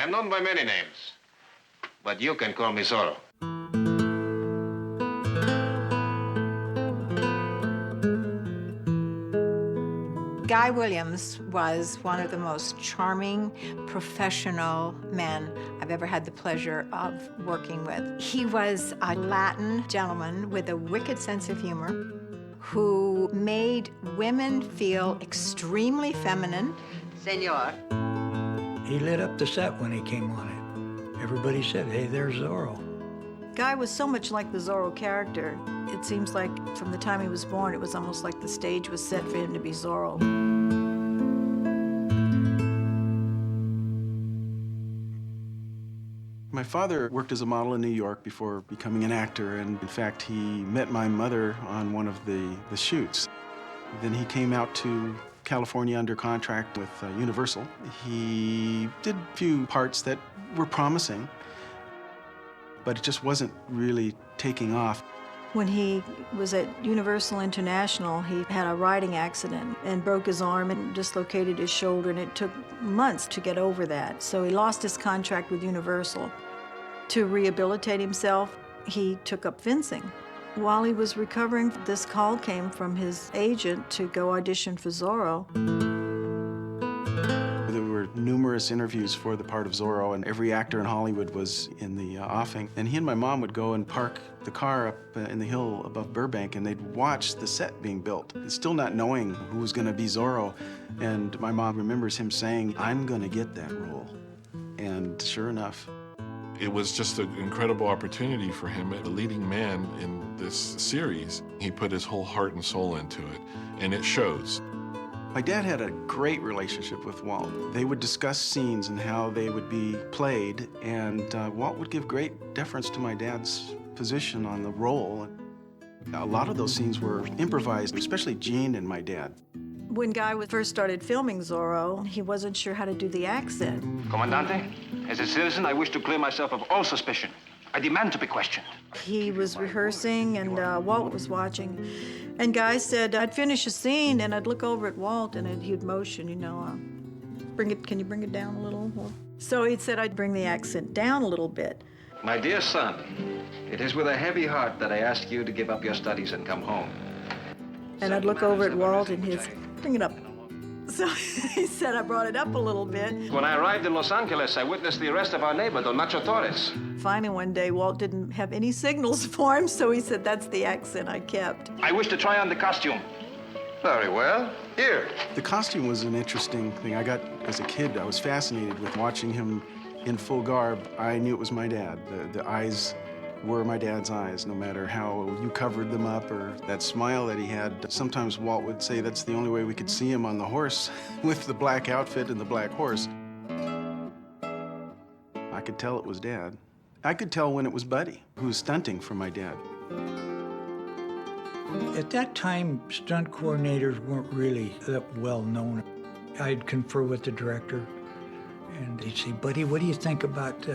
am known by many names, but you can call me Zorro. Guy Williams was one of the most charming, professional men I've ever had the pleasure of working with. He was a Latin gentleman with a wicked sense of humor who made women feel extremely feminine. Senor. He lit up the set when he came on it. Everybody said, hey, there's Zorro. Guy was so much like the Zorro character. It seems like from the time he was born, it was almost like the stage was set for him to be Zorro. My father worked as a model in New York before becoming an actor, and in fact, he met my mother on one of the shoots. Then he came out to California under contract with Universal. He did a few parts that were promising, but it just wasn't really taking off. When he was at Universal International, he had a riding accident and broke his arm and dislocated his shoulder, and it took months to get over that. So he lost his contract with Universal. To rehabilitate himself, he took up fencing. While he was recovering, this call came from his agent to go audition for Zorro. There were numerous interviews for the part of Zorro, and every actor in Hollywood was in the offing. And he and my mom would go and park the car up in the hill above Burbank, and they'd watch the set being built, still not knowing who was going to be Zorro. And my mom remembers him saying, I'm going to get that role. And sure enough. It was just an incredible opportunity for him, the leading man in this series. He put his whole heart and soul into it, and it shows. My dad had a great relationship with Walt. They would discuss scenes and how they would be played, and Walt would give great deference to my dad's position on the role. A lot of those scenes were improvised, especially Gene and my dad. When Guy first started filming Zorro, he wasn't sure how to do the accent. Comandante, as a citizen, I wish to clear myself of all suspicion. I demand to be questioned. He was rehearsing, and Walt was watching. And Guy said, I'd finish a scene, and I'd look over at Walt, and he'd motion, you know, can you bring it down a little? So he said I'd bring the accent down a little bit. My dear son, it is with a heavy heart that I ask you to give up your studies and come home. And I'd look over at Walt, and he'd bring it up. So he said I brought it up a little bit. When I arrived in Los Angeles, I witnessed the arrest of our neighbor, Don Nacho Torres. Finally, one day, Walt didn't have any signals for him, so he said, that's the accent I kept. I wish to try on the costume. Very well. Here. The costume was an interesting thing. I got, as a kid, I was fascinated with watching him in full garb. I knew it was my dad. The eyes were my dad's eyes, no matter how you covered them up or that smile that he had. Sometimes Walt would say that's the only way we could see him on the horse with the black outfit and the black horse. I could tell it was Dad. I could tell when it was Buddy, who was stunting for my dad. At that time, stunt coordinators weren't really that well known. I'd confer with the director, and he'd say, Buddy, what do you think about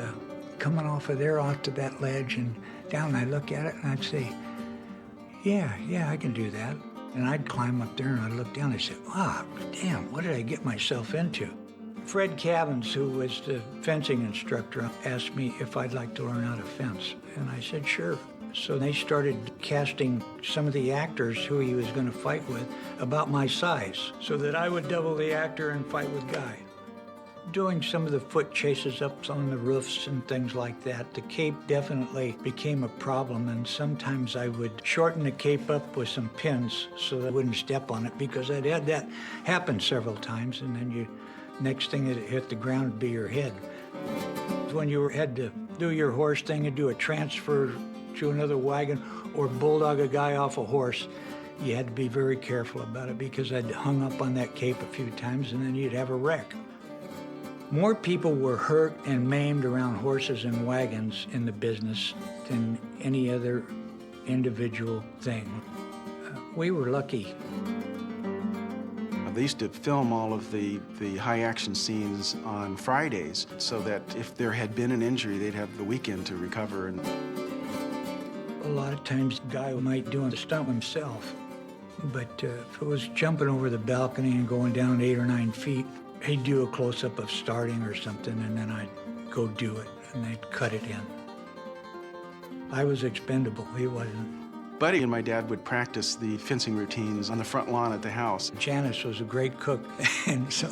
coming off of there, off to that ledge and down? And I'd look at it and I'd say, yeah, I can do that. And I'd climb up there and I'd look down and I'd say, damn, what did I get myself into? Fred Cavins, who was the fencing instructor, asked me if I'd like to learn how to fence. And I said, sure. So they started casting some of the actors who he was going to fight with about my size, so that I would double the actor and fight with Guy. Doing some of the foot chases up on the roofs and things like that, the cape definitely became a problem, and sometimes I would shorten the cape up with some pins so that I wouldn't step on it, because I'd had that happen several times, and then next thing that hit the ground would be your head. When you had to do your horse thing and do a transfer to another wagon or bulldog a guy off a horse, you had to be very careful about it, because I'd hung up on that cape a few times and then you'd have a wreck. More people were hurt and maimed around horses and wagons in the business than any other individual thing. We were lucky. They used to film all of the high action scenes on Fridays, so that if there had been an injury, they'd have the weekend to recover. And a lot of times, Guy might do the stunt himself, but if it was jumping over the balcony and going down 8 or 9 feet, he'd do a close-up of starting or something, and then I'd go do it, and they'd cut it in. I was expendable, he wasn't. Buddy and my dad would practice the fencing routines on the front lawn at the house. Janice was a great cook, and so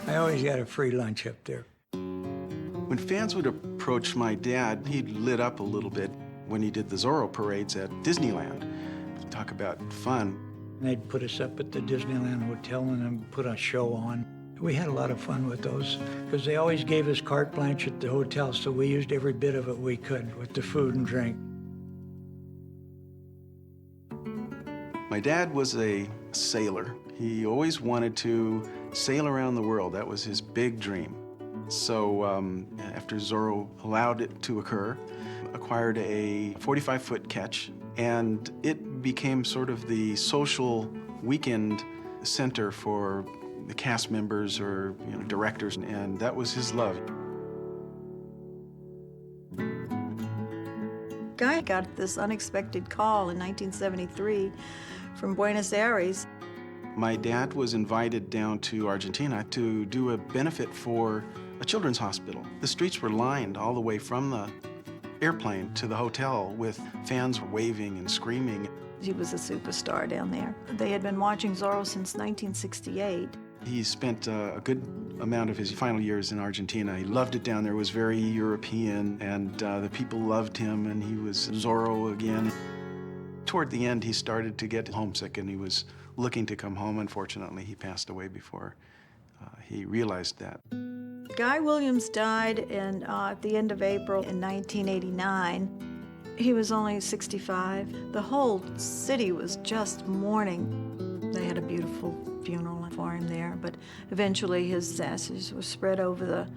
I always got a free lunch up there. When fans would approach my dad, he lit up a little bit when he did the Zorro parades at Disneyland. Talk about fun. They'd put us up at the Disneyland Hotel and then put a show on. We had a lot of fun with those because they always gave us carte blanche at the hotel, so we used every bit of it we could with the food and drink. My dad was a sailor. He always wanted to sail around the world. That was his big dream. So after Zorro allowed it to occur, acquired a 45-foot ketch, and it became sort of the social weekend center for the cast members or directors, and that was his love. Guy got this unexpected call in 1973 from Buenos Aires. My dad was invited down to Argentina to do a benefit for a children's hospital. The streets were lined all the way from the airplane to the hotel with fans waving and screaming. He was a superstar down there. They had been watching Zorro since 1968. He spent a good amount of his final years in Argentina. He loved it down there. It was very European, and the people loved him, and he was Zorro again. Toward the end, he started to get homesick, and he was looking to come home. Unfortunately, he passed away before he realized that. Guy Williams died at the end of April in 1989. He was only 65. The whole city was just mourning. They had a beautiful funeral for him there, but eventually his ashes were spread over the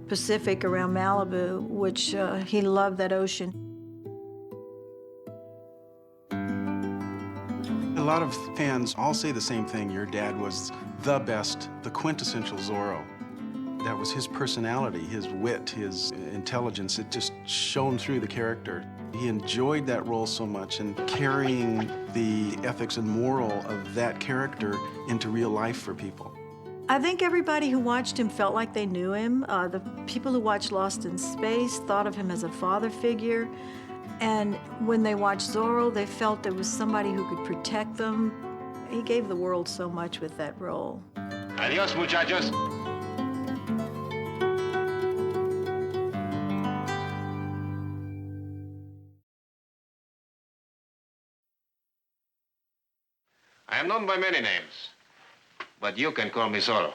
Pacific around Malibu, which he loved that ocean. A lot of fans all say the same thing. Your dad was the best, the quintessential Zorro. That was his personality, his wit, his intelligence. It just shone through the character. He enjoyed that role so much, and carrying the ethics and moral of that character into real life for people. I think everybody who watched him felt like they knew him. The people who watched Lost in Space thought of him as a father figure. And when they watched Zorro, they felt there was somebody who could protect them. He gave the world so much with that role. Adios, muchachos. I am known by many names, but you can call me Zorro.